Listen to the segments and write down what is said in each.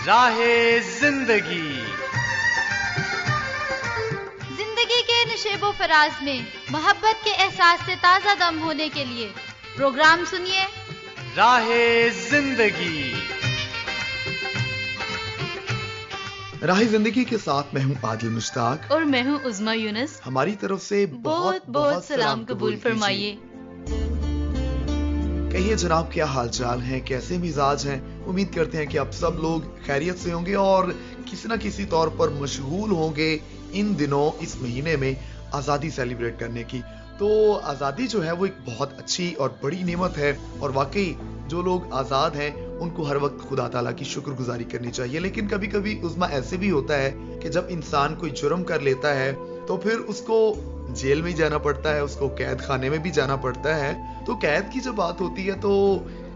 راہ زندگی زندگی کے نشیب و فراز میں محبت کے احساس سے تازہ دم ہونے کے لیے پروگرام سنیے راہ زندگی۔ راہ زندگی کے ساتھ میں ہوں عادل مشتاق اور میں ہوں عظمیٰ یونس۔ ہماری طرف سے بہت بہت سلام قبول فرمائیے۔ کہیے جناب، کیا حال چال ہیں، کیسے مزاج ہیں؟ امید کرتے ہیں کہ آپ سب لوگ خیریت سے ہوں گے اور کسی نہ کسی طور پر مشغول ہوں گے ان دنوں اس مہینے میں آزادی سیلیبریٹ کرنے کی۔ تو آزادی جو ہے وہ ایک بہت اچھی اور بڑی نعمت ہے، اور واقعی جو لوگ آزاد ہیں ان کو ہر وقت خدا تعالیٰ کی شکر گزاری کرنی چاہیے۔ لیکن کبھی کبھی عظمیٰ ایسے بھی ہوتا ہے کہ جب انسان کوئی جرم کر لیتا ہے تو پھر اس کو جیل میں جانا پڑتا ہے، اس کو قید خانے میں بھی جانا پڑتا ہے۔ تو قید کی جب بات ہوتی ہے تو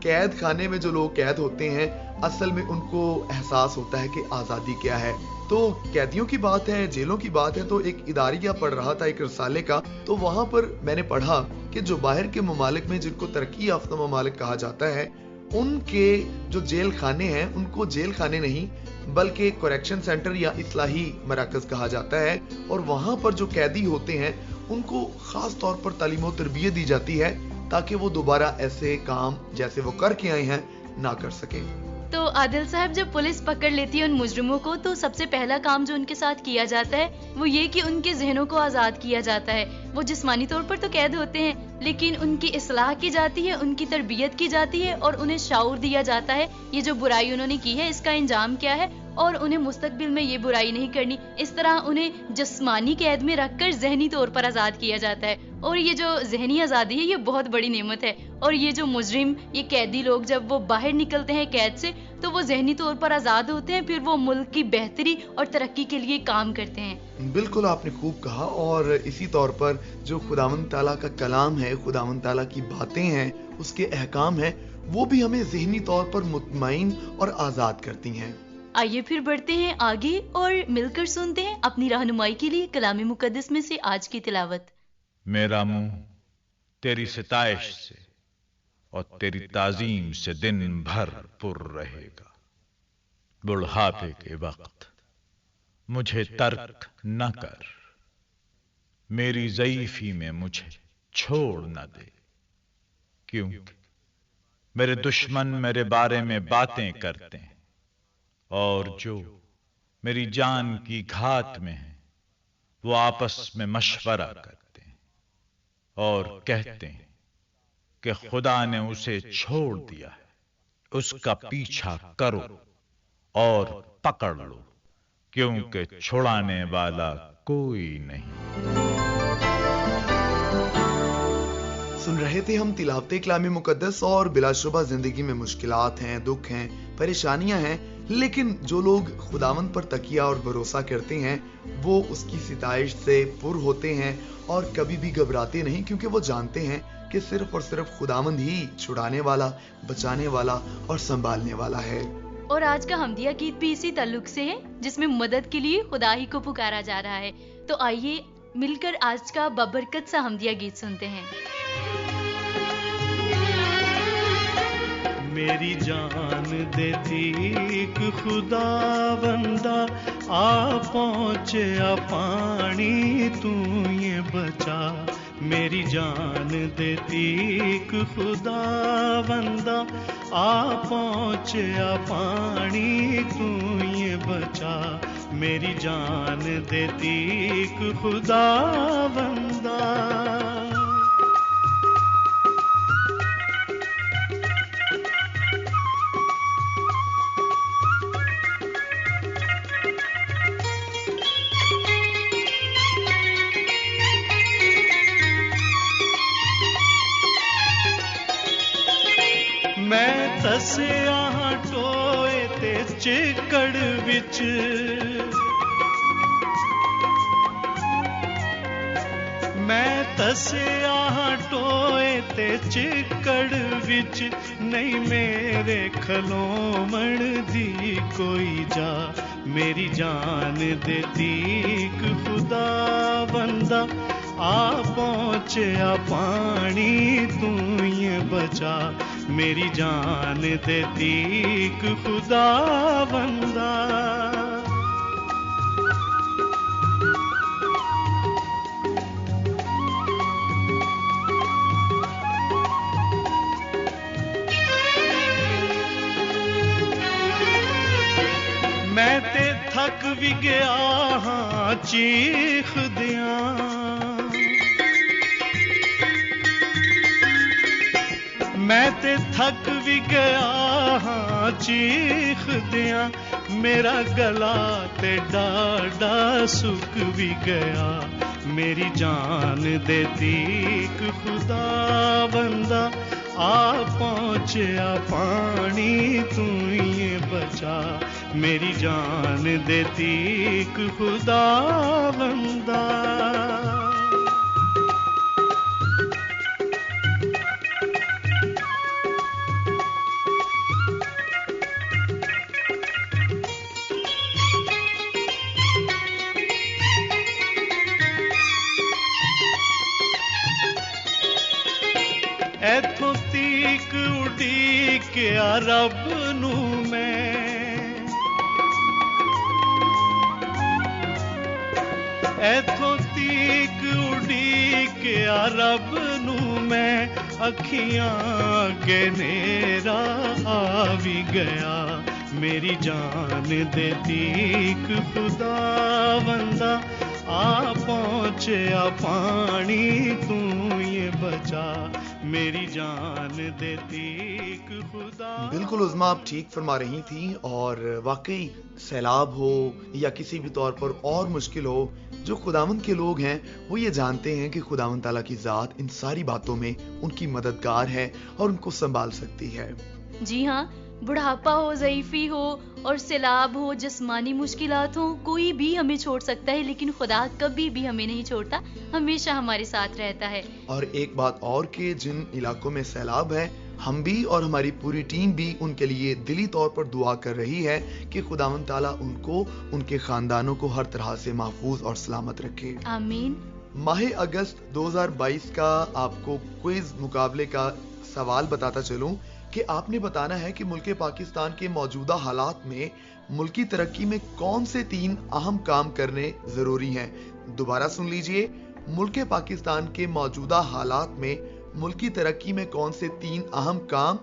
قید خانے میں جو لوگ قید ہوتے ہیں اصل میں ان کو احساس ہوتا ہے کہ آزادی کیا ہے۔ تو قیدیوں کی بات ہے، جیلوں کی بات ہے، تو ایک اداریہ پڑھ رہا تھا ایک رسالے کا، تو وہاں پر میں نے پڑھا کہ جو باہر کے ممالک میں جن کو ترقی یافتہ ممالک کہا جاتا ہے، ان کے جو جیل خانے ہیں ان کو جیل خانے نہیں بلکہ کریکشن سینٹر یا اصلاحی مراکز کہا جاتا ہے، اور وہاں پر جو قیدی ہوتے ہیں ان کو خاص طور پر تعلیم و تربیت دی جاتی ہے تاکہ وہ دوبارہ ایسے کام جیسے وہ کر کے آئے ہیں نہ کر سکے۔ تو عادل صاحب، جب پولیس پکڑ لیتی ہے ان مجرموں کو تو سب سے پہلا کام جو ان کے ساتھ کیا جاتا ہے وہ یہ کہ ان کے ذہنوں کو آزاد کیا جاتا ہے۔ وہ جسمانی طور پر تو قید ہوتے ہیں لیکن ان کی اصلاح کی جاتی ہے، ان کی تربیت کی جاتی ہے اور انہیں شعور دیا جاتا ہے یہ جو برائی انہوں نے کی ہے اس کا انجام کیا ہے اور انہیں مستقبل میں یہ برائی نہیں کرنی۔ اس طرح انہیں جسمانی قید میں رکھ کر ذہنی طور پر آزاد کیا جاتا ہے، اور یہ جو ذہنی آزادی ہے یہ بہت بڑی نعمت ہے۔ اور یہ جو مجرم، یہ قیدی لوگ جب وہ باہر نکلتے ہیں قید سے تو وہ ذہنی طور پر آزاد ہوتے ہیں، پھر وہ ملک کی بہتری اور ترقی کے لیے کام کرتے ہیں۔ بالکل آپ نے خوب کہا، اور اسی طور پر جو خداوند تعالیٰ کا کلام ہے، خداوند تعالیٰ کی باتیں ہیں، اس کے احکام ہیں، وہ بھی ہمیں ذہنی طور پر مطمئن اور آزاد کرتی ہیں۔ آئیے پھر بڑھتے ہیں آگے اور مل کر سنتے ہیں اپنی رہنمائی کے لیے کلام مقدس میں سے آج کی تلاوت۔ میرا منہ تیری ستائش سے اور تیری تعظیم سے دن بھر پر رہے گا۔ بڑھاپے کے وقت مجھے ترک نہ کر، میری ضعیفی میں مجھے چھوڑ نہ دے، کیونکہ میرے دشمن میرے بارے میں باتیں کرتے ہیں، اور جو میری جان کی گھات میں ہیں وہ آپس میں مشورہ کرتے ہیں اور کہتے ہیں کہ خدا نے اسے چھوڑ دیا ہے، اس کا پیچھا کرو اور پکڑ لو، کیونکہ چھڑانے والا کوئی نہیں۔ سن رہے تھے ہم تلاوت کلام مقدس، اور بلا شبہ زندگی میں مشکلات ہیں، دکھ ہیں، پریشانیاں ہیں، لیکن جو لوگ خداوند پر تکیہ اور بھروسہ کرتے ہیں وہ اس کی ستائش سے پر ہوتے ہیں اور کبھی بھی گھبراتے نہیں، کیونکہ وہ جانتے ہیں کہ صرف اور صرف خداوند ہی چھڑانے والا، بچانے والا اور سنبھالنے والا ہے۔ اور آج کا حمدیہ گیت بھی اسی تعلق سے ہے جس میں مدد کے لیے خدا ہی کو پکارا جا رہا ہے۔ تو آئیے مل کر آج کا بابرکت سا حمدیہ گیت سنتے ہیں۔ میری جان دیتی خدا بندہ، آ پہنچیا پانی تو یہ بچا۔ میری جان دیتی خدا بندہ، آ پہنچیا پانی تو یہ بچا۔ میری جان دیتی خدا بندہ۔ میں تسیاں ٹوئے تے چکڑ وچ، میں تسیاں ٹوئے تے چکڑ وچ، نہیں میرے کھلومن دی کوئی جا۔ میری جان دیتی خدا بندہ، آ پہنچیا پانی تو یہ بچا۔ میری جان دیتی ایک خدا بندہ. میں تے تھک بھی گیا ہاں چیخ دیاں, میں تے تھک بھی گیا ہاں چیخ دیاں, میرا گلا تے ڈاڈا سک بھی گیا. میری جان دیتی ایک خدا بندہ, آ پہنچیا پانی تو یہ بچا. میری جان دیتی ایک خدا بندہ. ایتھوں تیک اڈی کیا رب نو میں, ایتھوں تیک اڈی کیا رب نو میں, اکھیاں کے نیرا آ بھی گیا. میری جان دیتی ایک خدا بندہ, آ پہنچیا پانی تو یہ بچا. میری جان دیتی ایک خدا. بالکل عظمیٰ, آپ ٹھیک فرما رہی تھیں, اور واقعی سیلاب ہو یا کسی بھی طور پر اور مشکل ہو, جو خداوند کے لوگ ہیں وہ یہ جانتے ہیں کہ خداوند تعالیٰ کی ذات ان ساری باتوں میں ان کی مددگار ہے اور ان کو سنبھال سکتی ہے. جی ہاں, بڑھاپا ہو, ضعیفی ہو اور سیلاب ہو, جسمانی مشکلات ہوں, کوئی بھی ہمیں چھوڑ سکتا ہے لیکن خدا کبھی بھی ہمیں نہیں چھوڑتا, ہمیشہ ہمارے ساتھ رہتا ہے. اور ایک بات اور کہ جن علاقوں میں سیلاب ہے, ہم بھی اور ہماری پوری ٹیم بھی ان کے لیے دلی طور پر دعا کر رہی ہے کہ خداوند تعالیٰ ان کو, ان کے خاندانوں کو ہر طرح سے محفوظ اور سلامت رکھے. آمین. ماہ اگست 2022 کا آپ کو کوئز مقابلے کا سوال بتاتا چلوں کہ آپ نے بتانا ہے کہ ملک پاکستان کے موجودہ حالات میں ملکی ترقی میں کون سے 3 اہم کام کرنے ضروری ہیں. دوبارہ سن لیجئے, ملک پاکستان کے موجودہ حالات میں ملکی ترقی میں کون سے 3 اہم کام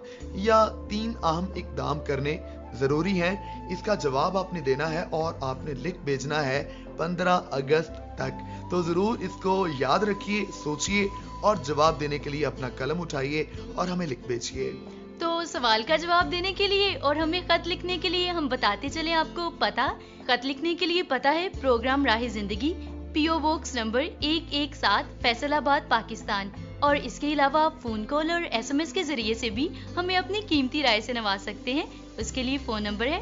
یا 3 اہم اقدام کرنے ضروری ہیں. اس کا جواب آپ نے دینا ہے اور آپ نے لکھ بھیجنا ہے 15 اگست تک. تو ضرور اس کو یاد رکھیے, سوچئے اور جواب دینے کے لیے اپنا قلم اٹھائیے اور ہمیں لکھ بھیجیے. تو سوال کا جواب دینے کے لیے اور ہمیں خط لکھنے کے لیے ہم بتاتے چلیں آپ کو پتہ. خط لکھنے کے لیے پتہ ہے پروگرام راہ زندگی, PO باکس نمبر 117, فیصل آباد, پاکستان. اور اس کے علاوہ آپ فون کال اور SMS کے ذریعے سے بھی ہمیں اپنی قیمتی رائے سے نواز سکتے ہیں. اس کے لیے فون نمبر ہے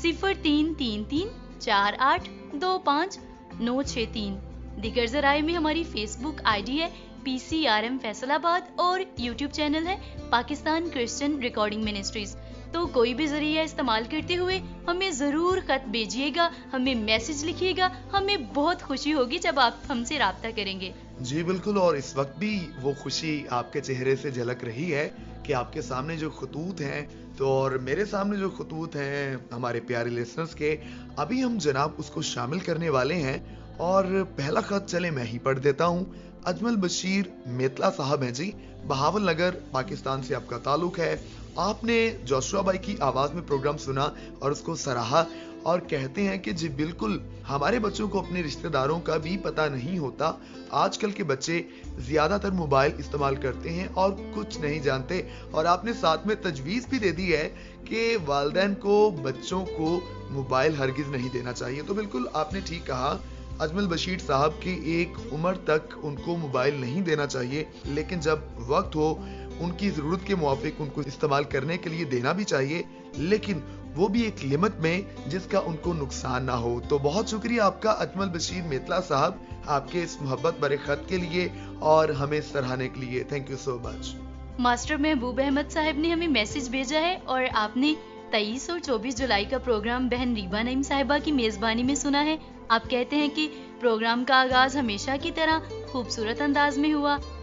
0333 48 25 963. دیگر ذرائع میں ہماری فیس بک ID ہے PCRM فیصل آباد اور YouTube چینل ہے پاکستان کرسچن ریکارڈنگ منسٹریز. تو کوئی بھی ذریعہ استعمال کرتے ہوئے ہمیں ضرور خط بھیجیے گا, ہمیں میسج لکھیے گا, ہمیں بہت خوشی ہوگی جب آپ ہم سے رابطہ کریں گے. جی بالکل, اور اس وقت بھی وہ خوشی آپ کے چہرے سے جھلک رہی ہے کہ آپ کے سامنے جو خطوط ہیں, تو اور میرے سامنے جو خطوط ہیں ہمارے پیارے لسنرز کے, ابھی ہم جناب اس کو شامل کرنے والے ہیں. اور پہلا خط چلے میں ہی پڑھ دیتا ہوں. اجمل بشیر میتلا صاحب ہیں جی, بہاول نگر, پاکستان سے آپ کا تعلق ہے. آپ نے جوشوا بھائی کی آواز میں پروگرام سنا اور اس کو سراہا, اور کہتے ہیں کہ جی بالکل ہمارے بچوں کو اپنے رشتہ داروں کا بھی پتہ نہیں ہوتا. آج کل کے بچے زیادہ تر موبائل استعمال کرتے ہیں اور کچھ نہیں جانتے, اور آپ نے ساتھ میں تجویز بھی دے دی ہے کہ والدین کو بچوں کو موبائل ہرگز نہیں دینا چاہیے. تو بالکل آپ نے ٹھیک کہا, اجمل بشیر صاحب کی ایک عمر تک ان کو موبائل نہیں دینا چاہیے, لیکن جب وقت ہو ان کی ضرورت کے موافق ان کو استعمال کرنے کے لیے دینا بھی چاہیے, لیکن وہ بھی ایک لمٹ میں جس کا ان کو نقصان نہ ہو. تو بہت شکریہ آپ کا اجمل بشیر میتلا صاحب, آپ کے اس محبت بھرے خط کے لیے اور ہمیں سراہنے کے لیے. Thank you so much. Master محبوب احمد صاحب نے ہمیں میسج بھیجا ہے اور آپ نے 23 اور 24 جولائی کا پروگرام بہن ریبا نعیم صاحبہ کی میزبانی میں سنا ہے. آپ کہتے ہیں کہ پروگرام کا آغاز ہمیشہ کی طرح خوبصورت انداز میں ہوا.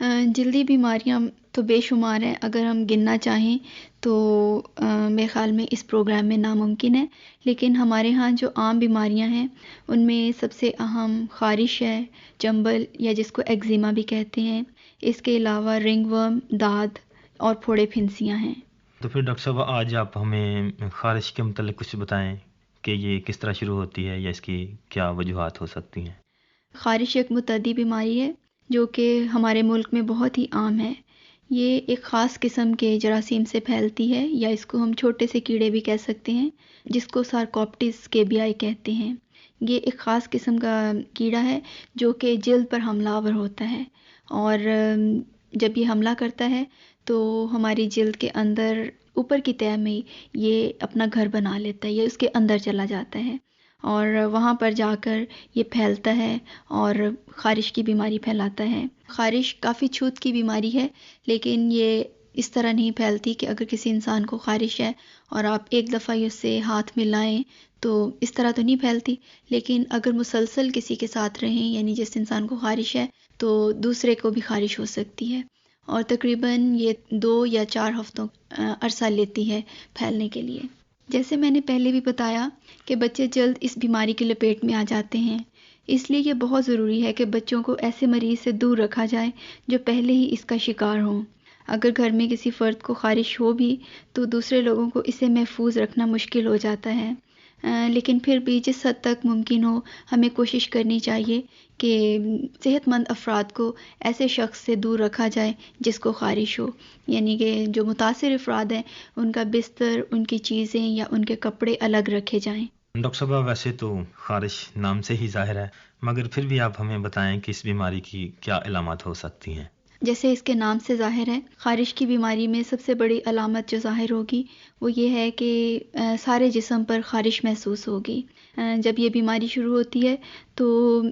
جلدی بیماریاں تو بے شمار ہیں، اگر ہم گننا چاہیں تو میرے خیال میں اس پروگرام میں ناممکن ہے، لیکن ہمارے ہاں جو عام بیماریاں ہیں ان میں سب سے اہم خارش ہے، چنبل یا جس کو ایگزیما بھی کہتے ہیں، اس کے علاوہ رنگ ورم، داد اور پھوڑے پھنسیاں ہیں۔ تو پھر ڈاکٹر صاحب آج آپ ہمیں خارش کے متعلق کچھ بتائیں کہ یہ کس طرح شروع ہوتی ہے یا اس کی کیا وجوہات ہو سکتی ہیں؟ خارش ایک متعدی بیماری ہے جو کہ ہمارے ملک میں بہت ہی عام ہے۔ یہ ایک خاص قسم کے جراثیم سے پھیلتی ہے، یا اس کو ہم چھوٹے سے کیڑے بھی کہہ سکتے ہیں، جس کو سارکوپٹس کیبیائی کہتے ہیں۔ یہ ایک خاص قسم کا کیڑا ہے جو کہ جلد پر حملہ آور ہوتا ہے، اور جب یہ حملہ کرتا ہے تو ہماری جلد کے اندر اوپر کی تہہ میں یہ اپنا گھر بنا لیتا ہے، یہ اس کے اندر چلا جاتا ہے اور وہاں پر جا کر یہ پھیلتا ہے اور خارش کی بیماری پھیلاتا ہے۔ خارش کافی چھوت کی بیماری ہے، لیکن یہ اس طرح نہیں پھیلتی کہ اگر کسی انسان کو خارش ہے اور آپ ایک دفعہ اس سے ہاتھ ملائیں تو اس طرح تو نہیں پھیلتی، لیکن اگر مسلسل کسی کے ساتھ رہیں، یعنی جس انسان کو خارش ہے تو دوسرے کو بھی خارش ہو سکتی ہے، اور تقریباً یہ 2 یا 4 ہفتوں عرصہ لیتی ہے پھیلنے کے لیے۔ جیسے میں نے پہلے بھی بتایا کہ بچے جلد اس بیماری کی لپیٹ میں آ جاتے ہیں، اس لیے یہ بہت ضروری ہے کہ بچوں کو ایسے مریض سے دور رکھا جائے جو پہلے ہی اس کا شکار ہوں۔ اگر گھر میں کسی فرد کو خارش ہو بھی تو دوسرے لوگوں کو اسے محفوظ رکھنا مشکل ہو جاتا ہے، لیکن پھر بھی جس حد تک ممکن ہو ہمیں کوشش کرنی چاہیے کہ صحت مند افراد کو ایسے شخص سے دور رکھا جائے جس کو خارش ہو، یعنی کہ جو متاثر افراد ہیں ان کا بستر، ان کی چیزیں یا ان کے کپڑے الگ رکھے جائیں۔ ڈاکٹر صاحب ویسے تو خارش نام سے ہی ظاہر ہے، مگر پھر بھی آپ ہمیں بتائیں کہ اس بیماری کی کیا علامات ہو سکتی ہیں؟ جیسے اس کے نام سے ظاہر ہے، خارش کی بیماری میں سب سے بڑی علامت جو ظاہر ہوگی وہ یہ ہے کہ سارے جسم پر خارش محسوس ہوگی۔ جب یہ بیماری شروع ہوتی ہے تو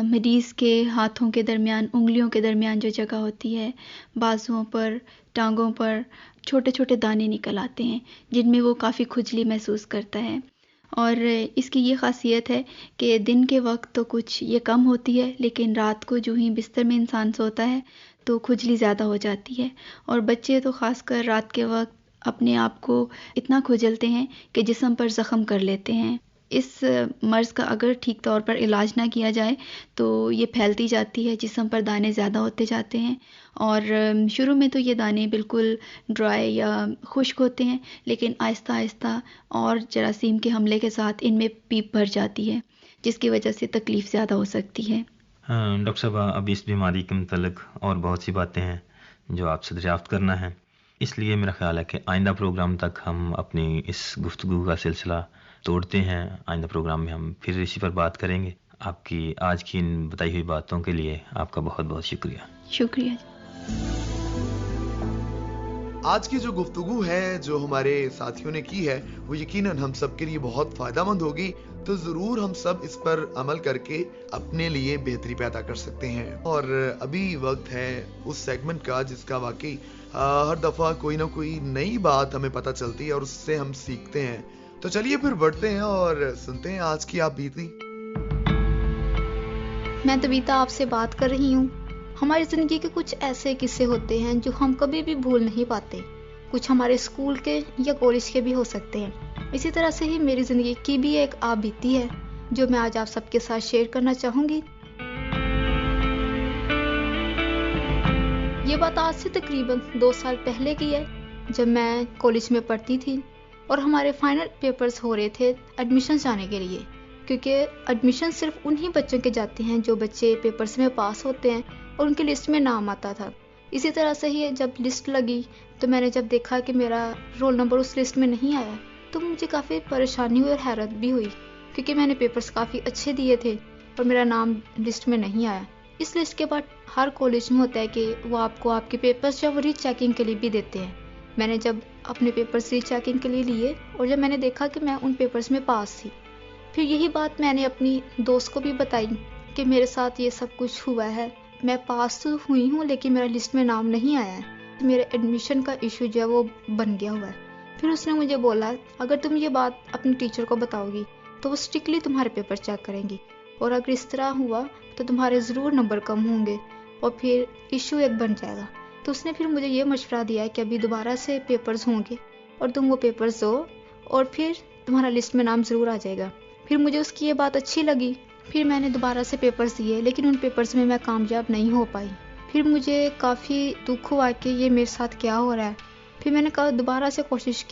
مریض کے ہاتھوں کے درمیان، انگلیوں کے درمیان جو جگہ ہوتی ہے، بازوؤں پر، ٹانگوں پر چھوٹے چھوٹے دانے نکل آتے ہیں جن میں وہ کافی کھجلی محسوس کرتا ہے، اور اس کی یہ خاصیت ہے کہ دن کے وقت تو کچھ یہ کم ہوتی ہے، لیکن رات کو جو ہی بستر میں انسان سوتا ہے تو کھجلی زیادہ ہو جاتی ہے، اور بچے تو خاص کر رات کے وقت اپنے آپ کو اتنا کھجلتے ہیں کہ جسم پر زخم کر لیتے ہیں۔ اس مرض کا اگر ٹھیک طور پر علاج نہ کیا جائے تو یہ پھیلتی جاتی ہے، جسم پر دانے زیادہ ہوتے جاتے ہیں، اور شروع میں تو یہ دانے بالکل ڈرائی یا خشک ہوتے ہیں، لیکن آہستہ آہستہ اور جراثیم کے حملے کے ساتھ ان میں پیپ بھر جاتی ہے، جس کی وجہ سے تکلیف زیادہ ہو سکتی ہے۔ ڈاکٹر صاحب ابھی اس بیماری کے متعلق اور بہت سی باتیں ہیں جو آپ سے دریافت کرنا ہے، اس لیے میرا خیال ہے کہ آئندہ پروگرام تک ہم اپنی اس گفتگو کا سلسلہ توڑتے ہیں۔ آئندہ پروگرام میں ہم پھر اسی پر بات کریں گے۔ آپ کی آج کی ان بتائی ہوئی باتوں کے لیے آپ کا بہت بہت شکریہ۔ شکریہ۔ آج کی جو گفتگو ہے جو ہمارے ساتھیوں نے کی ہے وہ یقیناً ہم سب کے لیے بہت فائدہ مند ہوگی، تو ضرور ہم سب اس پر عمل کر کے اپنے لیے بہتری پیدا کر سکتے ہیں۔ اور ابھی وقت ہے اس سیگمنٹ کا جس کا واقعی ہر دفعہ کوئی نہ کوئی نئی بات ہمیں پتہ چلتی ہے اور اس سے ہم سیکھتے ہیں۔ تو چلیے پھر بڑھتے ہیں اور سنتے ہیں آج کی آپ بیتی۔ میں تبیتا آپ سے بات کر رہی ہوں۔ ہماری زندگی کے کچھ ایسے قصے ہوتے ہیں جو ہم کبھی بھی بھول نہیں پاتے، کچھ ہمارے اسکول کے یا کالج کے بھی ہو سکتے ہیں۔ اسی طرح سے ہی میری زندگی کی بھی ایک آپ بیتی ہے جو میں آج آپ سب کے ساتھ شیئر کرنا چاہوں گی۔ یہ بات آج سے تقریباً 2 سال پہلے کی ہے، جب میں کالج میں پڑھتی تھی اور ہمارے فائنل پیپرز ہو رہے تھے ایڈمیشن جانے کے لیے، کیونکہ ایڈمیشن صرف انہی بچوں کے جاتے ہیں جو بچے پیپرز میں پاس ہوتے ہیں اور ان کی لسٹ میں نام آتا تھا۔ اسی طرح سے ہی جب لسٹ لگی تو میں نے جب دیکھا کہ میرا رول نمبر اس لسٹ میں نہیں آیا تو مجھے کافی پریشانی ہوئی اور حیرت بھی ہوئی، کیونکہ میں نے پیپرز کافی اچھے دیے تھے اور میرا نام لسٹ میں نہیں آیا۔ اس لسٹ کے بعد ہر کالج میں ہوتا ہے کہ وہ آپ کو آپ کے پیپرز جو ری چیکنگ کے لیے بھی دیتے ہیں۔ میں نے جب اپنے پیپرز ری چیکنگ کے لیے لیے اور جب میں نے دیکھا کہ میں ان پیپرز میں پاس تھی، پھر یہی بات میں نے اپنی دوست کو بھی بتائی کہ میرے ساتھ یہ سب کچھ ہوا ہے، میں پاس تو ہوئی ہوں لیکن میرا لسٹ میں نام نہیں آیا ہے، میرے ایڈمیشن کا ایشو جو ہے وہ بن گیا ہوا ہے۔ پھر اس نے مجھے بولا اگر تم یہ بات اپنے ٹیچر کو بتاؤ گی تو وہ اسٹرکٹلی تمہارے پیپر چیک کریں گی، اور اگر اس طرح ہوا تو تمہارے ضرور نمبر کم ہوں گے اور پھر ایشو ایک بن جائے گا. تو اس نے پھر مجھے یہ مشورہ دیا کہ ابھی دوبارہ سے پیپرز ہوں گے اور تم وہ پیپرز دو اور پھر تمہارا لسٹ میں نام ضرور آ جائے گا. پھر مجھے اس کی یہ بات اچھی لگی. پھر میں نے دوبارہ سے پیپرز دیے لیکن ان پیپرز میں کامیاب نہیں ہو پائی. پھر مجھے کافی دکھ ہوا کہ یہ میرے ساتھ کیا ہو رہا ہے. پھر میں نے کہا دوبارہ سے کوشش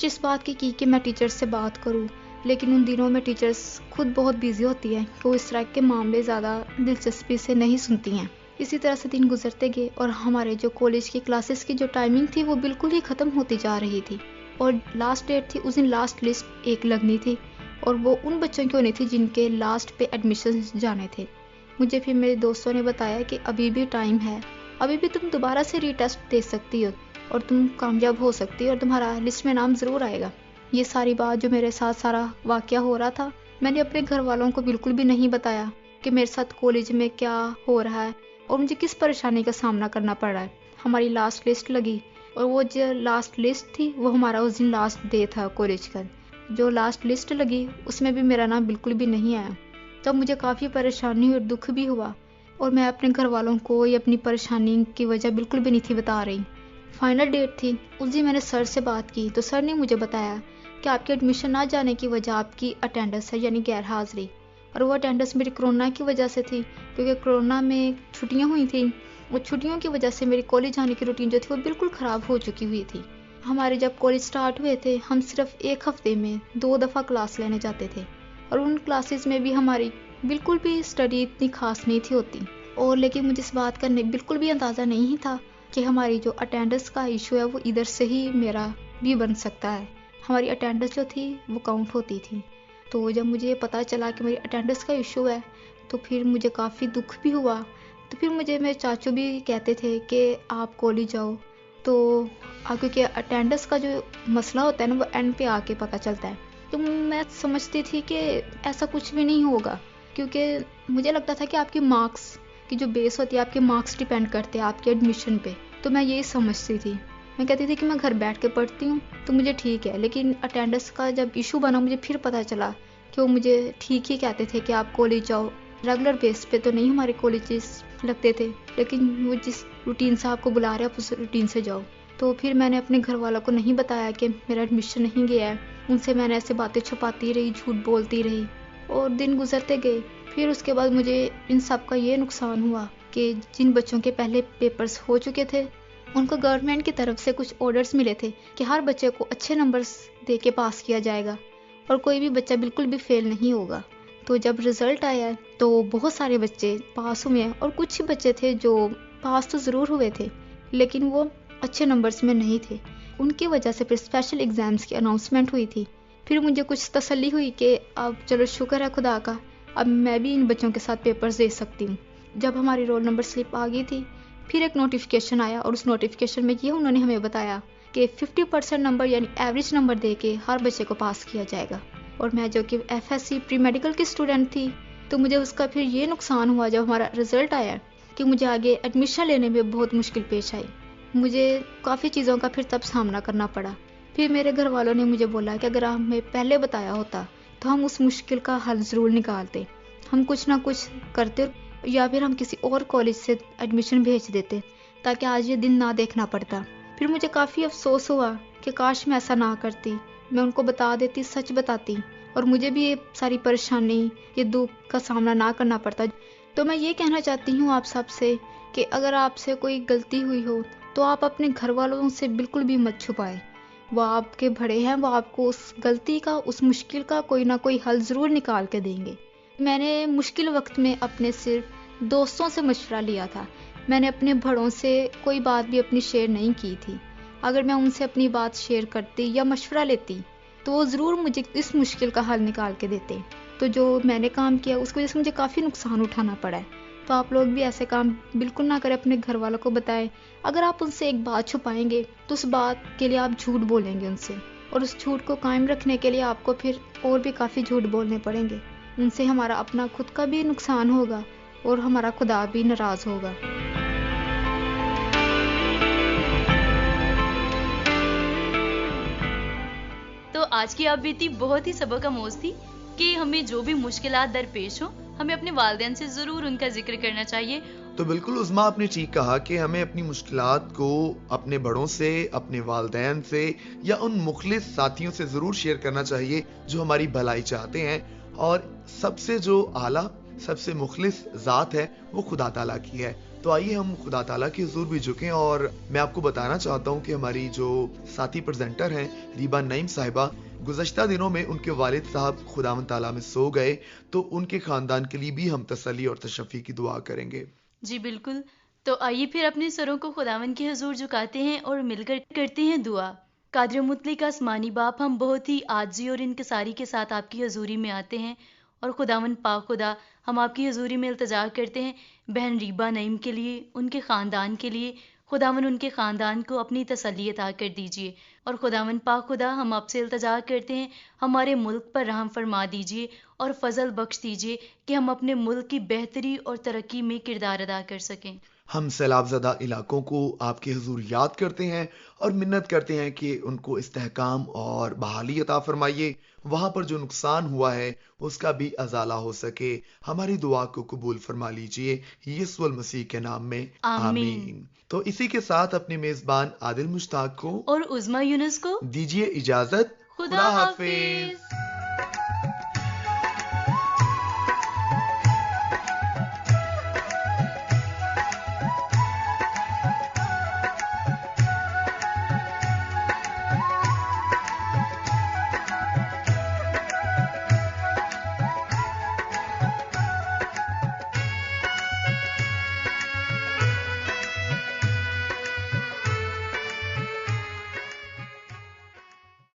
اس بات کی کہ میں ٹیچر سے بات کروں، لیکن ان دنوں میں ٹیچرز خود بہت بیزی ہوتی ہیں کہ وہ اس طرح کے معاملے زیادہ دلچسپی سے نہیں سنتی ہیں. اسی طرح سے دن گزرتے گئے اور ہمارے جو کالج کی کلاسز کی جو ٹائمنگ تھی وہ بالکل ہی ختم ہوتی جا رہی تھی اور لاسٹ ڈیٹ تھی. اس دن لاسٹ لسٹ ایک لگنی تھی اور وہ ان بچوں کی ہونی تھی جن کے لاسٹ پہ ایڈمیشن جانے تھے. مجھے پھر میرے دوستوں نے بتایا کہ ابھی بھی ٹائم ہے، ابھی بھی تم دوبارہ سے ری ٹیسٹ دے سکتی ہو اور تم کامیاب ہو سکتی ہو اور تمہارا لسٹ میں نام ضرور آئے گا. یہ ساری بات جو میرے ساتھ سارا واقعہ ہو رہا تھا میں نے اپنے گھر والوں کو بالکل بھی نہیں بتایا کہ میرے ساتھ کالج میں کیا ہو رہا ہے اور مجھے کس پریشانی کا سامنا کرنا پڑ رہا ہے. ہماری لاسٹ لسٹ لگی اور وہ جو لاسٹ لسٹ تھی وہ ہمارا اس دن لاسٹ ڈے تھا کالج کا. جو لاسٹ لسٹ لگی اس میں بھی میرا نام بالکل بھی نہیں آیا. تب مجھے کافی پریشانی اور دکھ بھی ہوا اور میں اپنے گھر والوں کو یہ اپنی پریشانی کی وجہ بالکل بھی نہیں تھی بتا رہی. فائنل ڈیٹ تھی، اس دن میں نے سر سے بات کی تو سر نے مجھے بتایا کہ آپ کے ایڈمیشن نہ جانے کی وجہ آپ کی اٹینڈنس ہے یعنی غیر حاضری. اور وہ اٹینڈنس میری کرونا کی وجہ سے تھی کیونکہ کرونا میں چھٹیاں ہوئی تھیں اور چھٹیوں کی وجہ سے میری کالج جانے کی روٹین جو تھی وہ بالکل خراب ہو چکی ہوئی تھی. ہمارے جب کالج سٹارٹ ہوئے تھے ہم صرف ایک ہفتے میں 2 دفعہ کلاس لینے جاتے تھے اور ان کلاسز میں بھی ہماری بالکل بھی اسٹڈی اتنی خاص نہیں تھی ہوتی. اور لیکن مجھے اس بات کا بالکل بھی اندازہ نہیں تھا کہ ہماری جو اٹینڈنس کا ایشو ہے وہ ادھر سے ہی میرا بھی بن سکتا ہے. ہماری اٹینڈنس جو تھی وہ کاؤنٹ ہوتی تھی. تو جب مجھے یہ پتہ چلا کہ میری اٹینڈنس کا ایشو ہے تو پھر مجھے کافی دکھ بھی ہوا. تو پھر مجھے میرے چاچو بھی کہتے تھے کہ آپ کالج جاؤ. تو کیونکہ اٹینڈنس کا جو مسئلہ ہوتا ہے نا وہ اینڈ پہ آ کے پتہ چلتا ہے. تو میں سمجھتی تھی کہ ایسا کچھ بھی نہیں ہوگا کیونکہ مجھے لگتا تھا کہ آپ کی مارکس کی جو بیس ہوتی ہے آپ کے مارکس ڈیپینڈ کرتے ہیں آپ کے ایڈمیشن پہ. تو میں یہی سمجھتی تھی. میں کہتی تھی کہ میں گھر بیٹھ کے پڑھتی ہوں تو مجھے ٹھیک ہے. لیکن اٹینڈنس کا جب ایشو بنا مجھے پھر پتہ چلا کہ وہ مجھے ٹھیک ہی کہتے تھے کہ آپ کالج جاؤ. ریگولر بیس پہ تو نہیں ہمارے کالجز لگتے تھے لیکن وہ جس روٹین سے آپ کو بلا رہے ہیں آپ اس روٹین سے جاؤ. تو پھر میں نے اپنے گھر والوں کو نہیں بتایا کہ میرا ایڈمیشن نہیں گیا ہے. ان سے میں نے ایسے باتیں چھپاتی رہی، جھوٹ بولتی رہی اور دن گزرتے گئے. پھر اس کے بعد مجھے ان سب کا یہ نقصان ہوا کہ جن بچوں کے پہلے پیپرز ہو چکے تھے ان کو گورنمنٹ کی طرف سے کچھ آرڈرز ملے تھے کہ ہر بچے کو اچھے نمبرز دے کے پاس کیا جائے گا اور کوئی بھی بچہ بالکل بھی فیل نہیں ہوگا. تو جب رزلٹ آیا تو بہت سارے بچے پاس ہوئے ہیں اور کچھ بچے تھے جو پاس تو ضرور ہوئے تھے لیکن وہ اچھے نمبرز میں نہیں تھے. ان کی وجہ سے پھر اسپیشل ایگزامز کی اناؤنسمنٹ ہوئی تھی. پھر مجھے کچھ تسلی ہوئی کہ اب چلو شکر ہے خدا کا، اب میں بھی ان بچوں کے ساتھ پیپرز دے سکتی ہوں. جب ہماری رول نمبر سلپ آ گئی تھی پھر ایک نوٹیفیکیشن آیا اور اس نوٹیفیکیشن میں یہ انہوں نے ہمیں بتایا کہ 50% نمبر یعنی ایوریج نمبر دے کے ہر بچے کو پاس کیا جائے گا. اور میں جو کہ FSC پری میڈیکل کی اسٹوڈنٹ تھی تو مجھے اس کا پھر یہ نقصان ہوا جب ہمارا رزلٹ آیا کہ مجھے آگے ایڈمیشن لینے میں بہت مشکل پیش آئی. مجھے کافی چیزوں کا پھر تب سامنا کرنا پڑا. پھر میرے گھر والوں نے مجھے بولا کہ اگر ہمیں پہلے بتایا ہوتا تو ہم اس مشکل کا حل ضرور نکالتے، ہم کچھ نہ کچھ کرتے یا پھر ہم کسی اور کالج سے ایڈمیشن بھیج دیتے تاکہ آج یہ دن نہ دیکھنا پڑتا. پھر مجھے کافی افسوس ہوا کہ کاش میں ایسا نہ کرتی، میں ان کو بتا دیتی، سچ بتاتی اور مجھے بھی یہ ساری پریشانی یہ دکھ کا سامنا نہ کرنا پڑتا. تو میں یہ کہنا چاہتی ہوں آپ سب سے کہ اگر آپ سے کوئی غلطی ہوئی ہو تو آپ اپنے گھر والوں سے بالکل بھی مت چھپائیں. وہ آپ کے بڑے ہیں، وہ آپ کو اس غلطی کا اس مشکل کا کوئی نہ کوئی حل ضرور نکال کے دیں گے. میں نے مشکل وقت میں اپنے صرف دوستوں سے مشورہ لیا تھا. میں نے اپنے بڑوں سے کوئی بات بھی اپنی شیئر نہیں کی تھی. اگر میں ان سے اپنی بات شیئر کرتی یا مشورہ لیتی تو وہ ضرور مجھے اس مشکل کا حل نکال کے دیتے. تو جو میں نے کام کیا اس کی وجہ سے مجھے کافی نقصان اٹھانا پڑا ہے. تو آپ لوگ بھی ایسے کام بالکل نہ کریں، اپنے گھر والوں کو بتائیں. اگر آپ ان سے ایک بات چھپائیں گے تو اس بات کے لیے آپ جھوٹ بولیں گے ان سے، اور اس جھوٹ کو قائم رکھنے کے لیے آپ کو پھر اور بھی کافی جھوٹ بولنے پڑیں گے. ان سے ہمارا اپنا خود کا بھی نقصان ہوگا اور ہمارا خدا بھی ناراض ہوگا. تو آج کی آپ بیتی بہت ہی سبق آموز تھی کہ ہمیں جو بھی مشکلات درپیش ہوں ہمیں اپنے والدین سے ضرور ان کا ذکر کرنا چاہیے تو بالکل عظما آپ نے ٹھیک کہا کہ ہمیں اپنی مشکلات کو اپنے بڑوں سے، اپنے والدین سے یا ان مخلص ساتھیوں سے ضرور شیئر کرنا چاہیے جو ہماری بھلائی چاہتے ہیں، اور سب سے جو اعلیٰ، سب سے مخلص ذات ہے وہ خدا تعالیٰ کی ہے۔ تو آئیے ہم خدا تعالیٰ کے حضور بھی جھکیں، اور میں آپ کو بتانا چاہتا ہوں کہ ہماری جو ساتھی پریزنٹر ہیں ریبا نعیم صاحبہ، گزشتہ دنوں میں ان کے والد صاحب خداوند تعالیٰ میں سو گئے، تو ان کے خاندان کے لیے بھی ہم تسلی اور تشفی کی دعا کریں گے۔ جی بالکل، تو آئیے پھر اپنے سروں کو خداوند کے حضور جھکاتے ہیں اور مل کر کرتے ہیں دعا۔ قادر مطلق آسمانی باپ، ہم بہت ہی عاجزی اور انکساری کے ساتھ آپ کی حضوری میں آتے ہیں، اور خداوند پاک خدا، ہم آپ کی حضوری میں التجا کرتے ہیں بہن ریبا نعیم کے لیے، ان کے خاندان کے لیے۔ خداوند ان کے خاندان کو اپنی تسلی عطا کر دیجیے، اور خداوند پاک خدا، ہم آپ سے التجا کرتے ہیں ہمارے ملک پر رحم فرما دیجیے اور فضل بخش دیجیے کہ ہم اپنے ملک کی بہتری اور ترقی میں کردار ادا کر سکیں۔ ہم سیلاب زدہ علاقوں کو آپ کے حضور یاد کرتے ہیں اور منت کرتے ہیں کہ ان کو استحکام اور بحالی عطا فرمائیے، وہاں پر جو نقصان ہوا ہے اس کا بھی ازالہ ہو سکے۔ ہماری دعا کو قبول فرما لیجئے یسوع المسیح کے نام میں، آمین۔ تو اسی کے ساتھ اپنے میزبان عادل مشتاق کو اور عظما یونس کو دیجیے اجازت۔ خدا حافظ۔